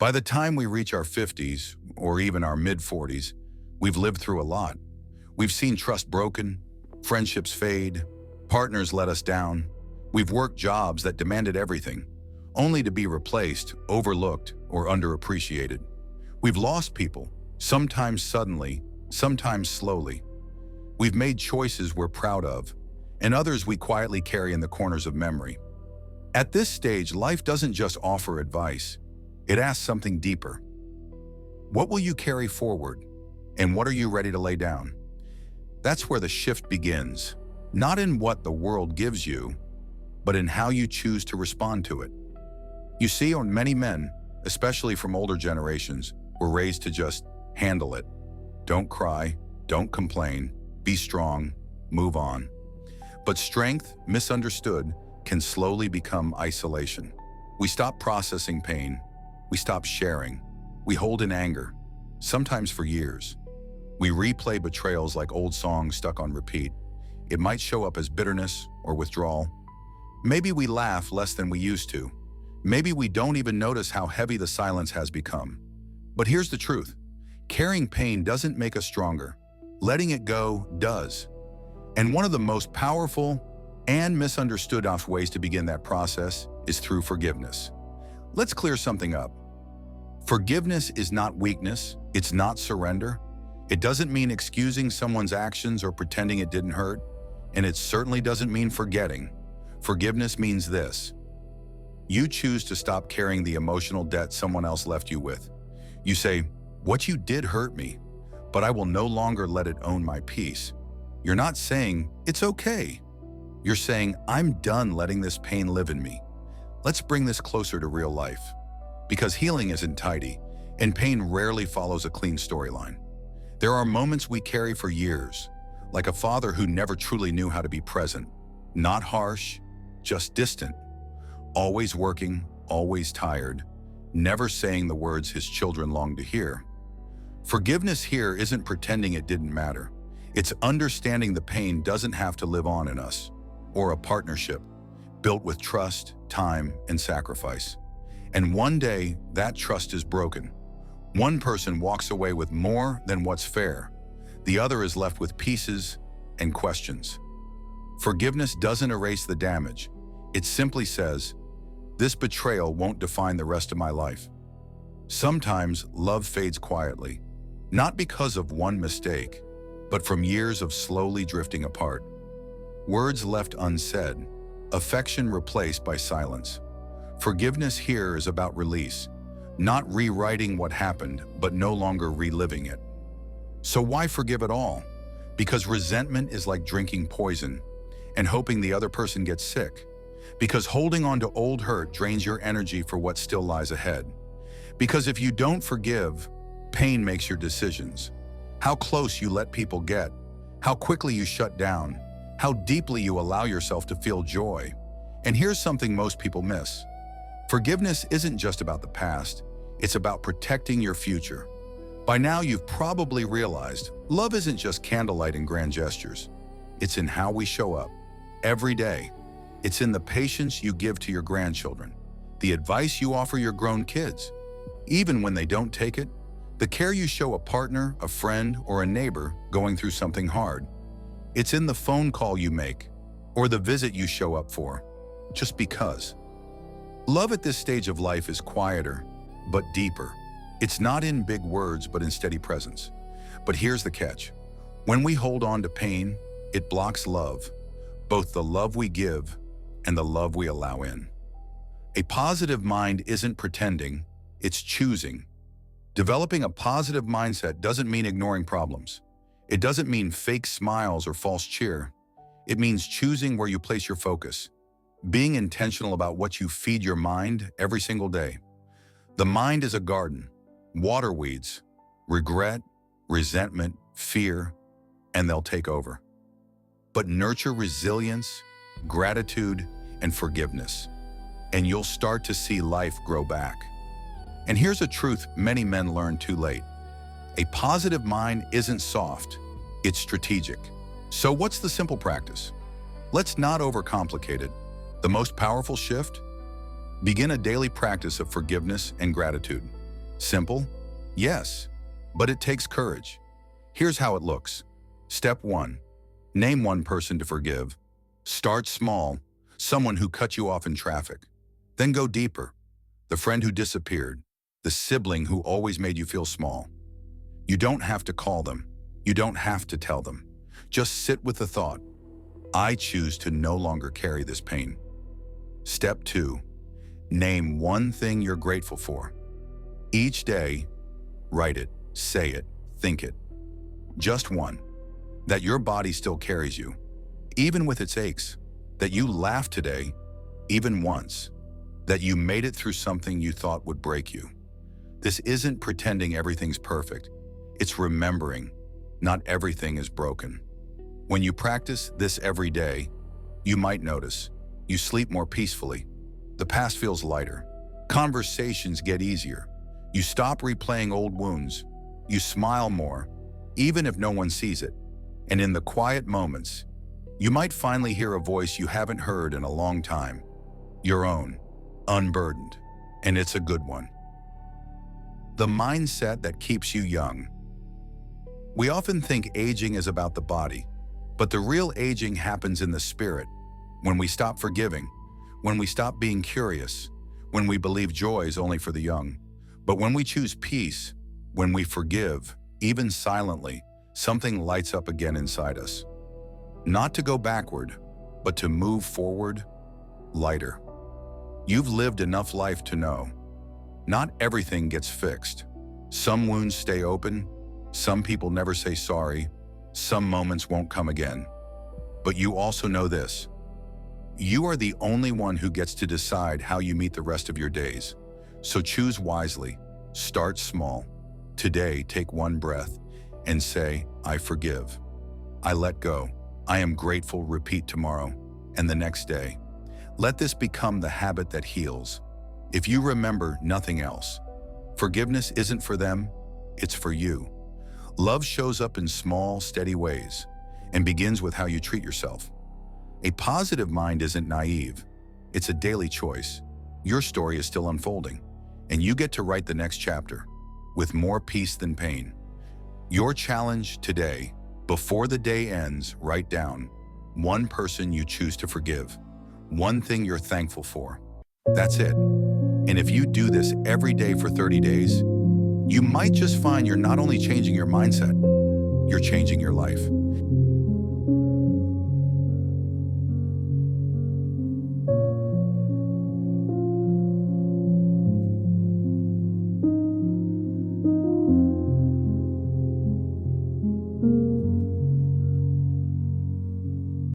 By the time we reach our 50s or even our mid-40s, we've lived through a lot. We've seen trust broken, friendships fade, partners let us down. We've worked jobs that demanded everything, only to be replaced, overlooked, or underappreciated. We've lost people, sometimes suddenly, sometimes slowly. We've made choices we're proud of, and others we quietly carry in the corners of memory. At this stage, life doesn't just offer advice. It asks something deeper. What will you carry forward, and what are you ready to lay down? That's where the shift begins, not in what the world gives you, but in how you choose to respond to it. You see, many men, especially from older generations, were raised to just handle it. Don't cry, don't complain, be strong, move on. But strength, misunderstood, can slowly become isolation. We stop processing pain. We stop sharing. We hold in anger, sometimes for years. We replay betrayals like old songs stuck on repeat. It might show up as bitterness or withdrawal. Maybe we laugh less than we used to. Maybe we don't even notice how heavy the silence has become. But here's the truth. Carrying pain doesn't make us stronger. Letting it go does. And one of the most powerful and misunderstood ways to begin that process is through forgiveness. Let's clear something up. Forgiveness is not weakness. It's not surrender. It doesn't mean excusing someone's actions or pretending it didn't hurt. And it certainly doesn't mean forgetting. Forgiveness means this. You choose to stop carrying the emotional debt someone else left you with. You say, what you did hurt me, but I will no longer let it own my peace. You're not saying, it's okay. You're saying, I'm done letting this pain live in me. Let's bring this closer to real life. Because healing isn't tidy, and pain rarely follows a clean storyline. There are moments we carry for years, like a father who never truly knew how to be present. Not harsh, just distant. Always working, always tired, never saying the words his children long to hear. Forgiveness here isn't pretending it didn't matter. It's understanding the pain doesn't have to live on in us, or a partnership built with trust, time, and sacrifice. And one day, that trust is broken. One person walks away with more than what's fair. The other is left with pieces and questions. Forgiveness doesn't erase the damage. It simply says, this betrayal won't define the rest of my life. Sometimes love fades quietly, not because of one mistake, but from years of slowly drifting apart. Words left unsaid, affection replaced by silence. Forgiveness here is about release, not rewriting what happened, but no longer reliving it. So why forgive at all? Because resentment is like drinking poison and hoping the other person gets sick. Because holding on to old hurt drains your energy for what still lies ahead. Because if you don't forgive, pain makes your decisions. How close you let people get, how quickly you shut down, how deeply you allow yourself to feel joy. And here's something most people miss. Forgiveness isn't just about the past, it's about protecting your future. By now you've probably realized, love isn't just candlelight and grand gestures. It's in how we show up, every day. It's in the patience you give to your grandchildren, the advice you offer your grown kids, even when they don't take it, the care you show a partner, a friend, or a neighbor going through something hard. It's in the phone call you make, or the visit you show up for, just because. Love at this stage of life is quieter, but deeper. It's not in big words, but in steady presence. But here's the catch. When we hold on to pain, it blocks love, both the love we give and the love we allow in. A positive mind isn't pretending, it's choosing. Developing a positive mindset doesn't mean ignoring problems. It doesn't mean fake smiles or false cheer. It means choosing where you place your focus, being intentional about what you feed your mind every single day. The mind is a garden. Water weeds, regret, resentment, fear, and they'll take over. But nurture resilience, gratitude, and forgiveness, and you'll start to see life grow back. And here's a truth many men learn too late. A positive mind isn't soft, it's strategic. So what's the simple practice? Let's not overcomplicate it. The most powerful shift? Begin a daily practice of forgiveness and gratitude. Simple? Yes, but it takes courage. Here's how it looks. Step 1. Name one person to forgive. Start small, someone who cut you off in traffic. Then go deeper. The friend who disappeared, the sibling who always made you feel small. You don't have to call them. You don't have to tell them. Just sit with the thought, I choose to no longer carry this pain. Step 2. Name one thing you're grateful for. Each day, write it, say it, think it. Just one. That your body still carries you, even with its aches. That you laughed today, even once. That you made it through something you thought would break you. This isn't pretending everything's perfect. It's remembering not everything is broken. When you practice this every day, you might notice you sleep more peacefully. The past feels lighter. Conversations get easier. You stop replaying old wounds. You smile more, even if no one sees it. And in the quiet moments, you might finally hear a voice you haven't heard in a long time. Your own, unburdened, and it's a good one. The mindset that keeps you young. We often think aging is about the body, but the real aging happens in the spirit. When we stop forgiving, when we stop being curious, when we believe joy is only for the young. But when we choose peace, when we forgive, even silently, something lights up again inside us. Not to go backward, but to move forward, lighter. You've lived enough life to know. Not everything gets fixed. Some wounds stay open, some people never say sorry, some moments won't come again. But you also know this. You are the only one who gets to decide how you meet the rest of your days. So choose wisely. Start small. Today, take one breath and say, I forgive. I let go. I am grateful. Repeat tomorrow and the next day. Let this become the habit that heals. If you remember nothing else, forgiveness isn't for them, it's for you. Love shows up in small, steady ways and begins with how you treat yourself. A positive mind isn't naive. It's a daily choice. Your story is still unfolding, and you get to write the next chapter with more peace than pain. Your challenge today, before the day ends, write down one person you choose to forgive, one thing you're thankful for. That's it. And if you do this every day for 30 days, you might just find you're not only changing your mindset, you're changing your life.